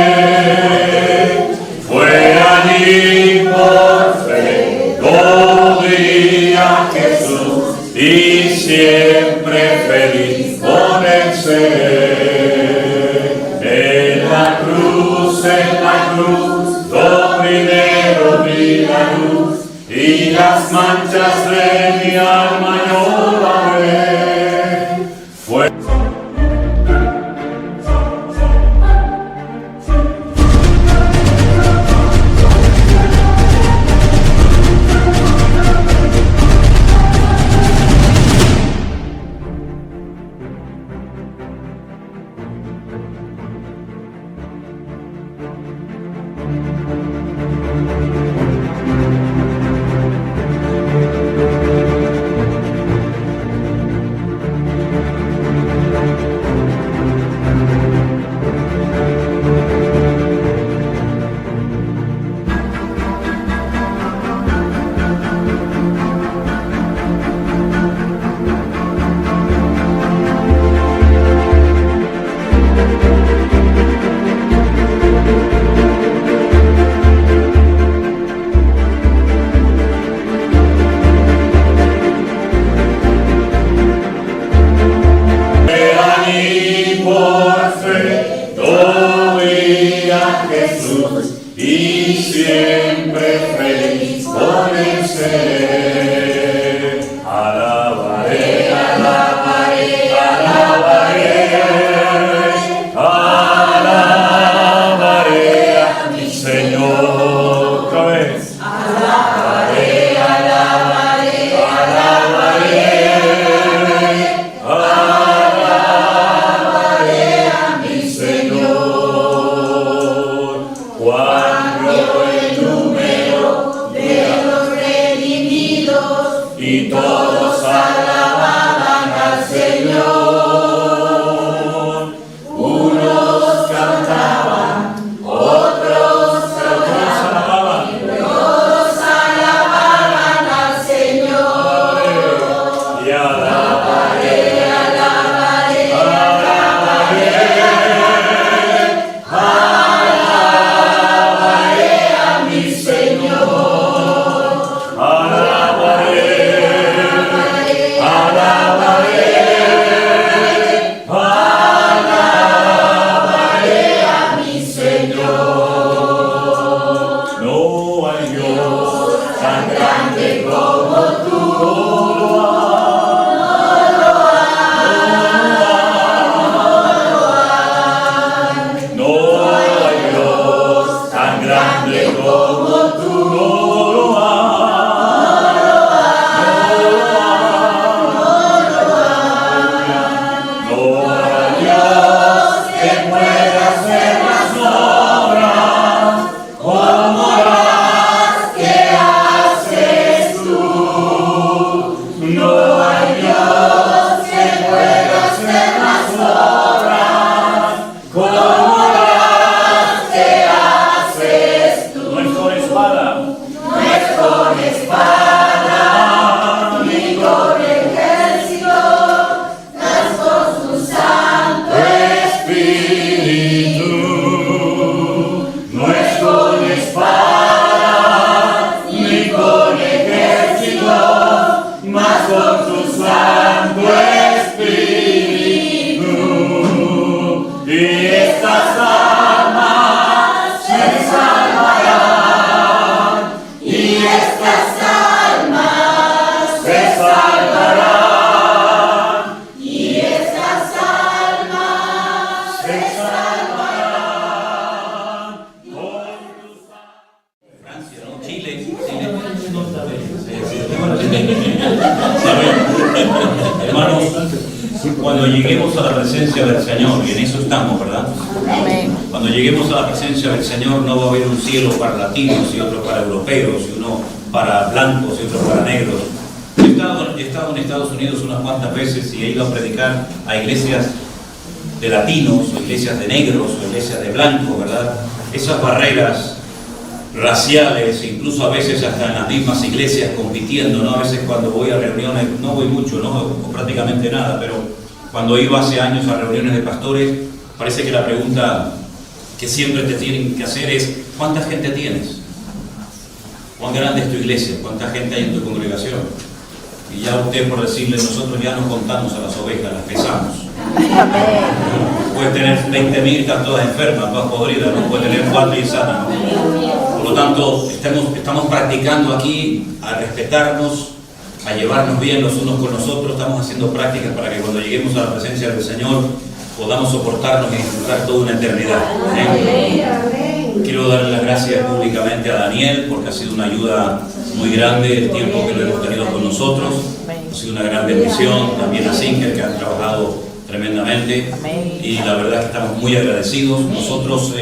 Fue allí por fe, lo vi a Jesús, y siempre feliz con él seré. En la cruz, lo primero vi la luz, y las manchas de mi alma yo lavé. Fue y siempre feliz con el ser. Alabaré, alabaré, alabaré, alabaré a mi Señor. Otra vez. Alabaré, alabaré, alabaré, alabaré a mi Señor. Y todos alababan al Señor. Unos cantaban, otros alababan. Todos alababan al Señor. Y alabaré, alabaré, alabaré, alabaré a mi Señor. Alabaré. Hermanos, cuando lleguemos a la presencia del Señor, y en eso estamos, ¿verdad? Cuando lleguemos a la presencia del Señor no va a haber un cielo para latinos y otro para europeos, y uno para blancos y otro para negros. He estado en Estados Unidos unas cuantas veces y he ido a predicar a iglesias de latinos, o iglesias de negros, o iglesias de blancos, ¿verdad? Esas barreras raciales, incluso a veces hasta en las mismas iglesias compitiendo, ¿no? A veces cuando voy a reuniones, no voy mucho, ¿no? O prácticamente nada, pero cuando iba hace años a reuniones de pastores, parece que la pregunta que siempre te tienen que hacer es: ¿cuánta gente tienes? ¿Cuán grande es tu iglesia? ¿Cuánta gente hay en tu congregación? Y ya usted, por decirle, nosotros ya no contamos a las ovejas, las pesamos. Puedes tener 20.000 y están todas enfermas, todas podridas, no puedes tener 4 y sanas, ¿no? Por lo tanto, estamos practicando aquí a respetarnos, a llevarnos bien los unos con los otros. Estamos haciendo prácticas para que cuando lleguemos a la presencia del Señor podamos soportarnos y disfrutar toda una eternidad. Quiero darle las gracias públicamente a Daniel porque ha sido una ayuda muy grande el tiempo que lo hemos tenido con nosotros. Ha sido una gran bendición. También a Singer, que han trabajado tremendamente, y la verdad es que estamos muy agradecidos. Nosotros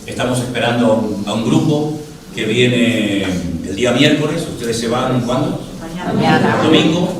estamos esperando a un grupo que viene el día miércoles. ¿Ustedes se van cuándo? Mañana. Domingo.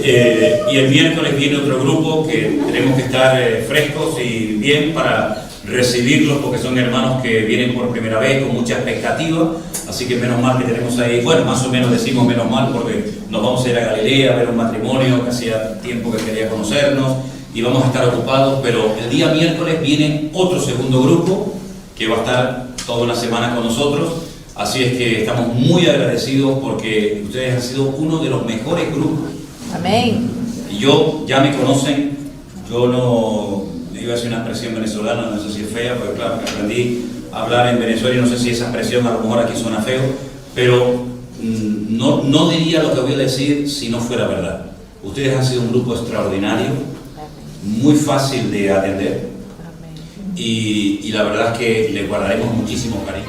Y el miércoles viene otro grupo que tenemos que estar frescos y bien para recibirlos, porque son hermanos que vienen por primera vez con mucha expectativa. Así que menos mal que tenemos ahí, bueno, más o menos decimos menos mal porque nos vamos a ir a Galilea a ver un matrimonio que hacía tiempo que quería conocernos y vamos a estar ocupados, pero el día miércoles viene otro segundo grupo que va a estar toda una semana con nosotros. Así es que estamos muy agradecidos porque ustedes han sido uno de los mejores grupos. Amén. Y ya me conocen, yo no iba a decir una expresión venezolana, no sé si es fea, pero claro, que aprendí a hablar en Venezuela y no sé si esa expresión a lo mejor aquí suena feo, pero no diría lo que voy a decir si no fuera verdad. Ustedes han sido un grupo extraordinario, muy fácil de atender y la verdad es que les guardaremos muchísimo cariño.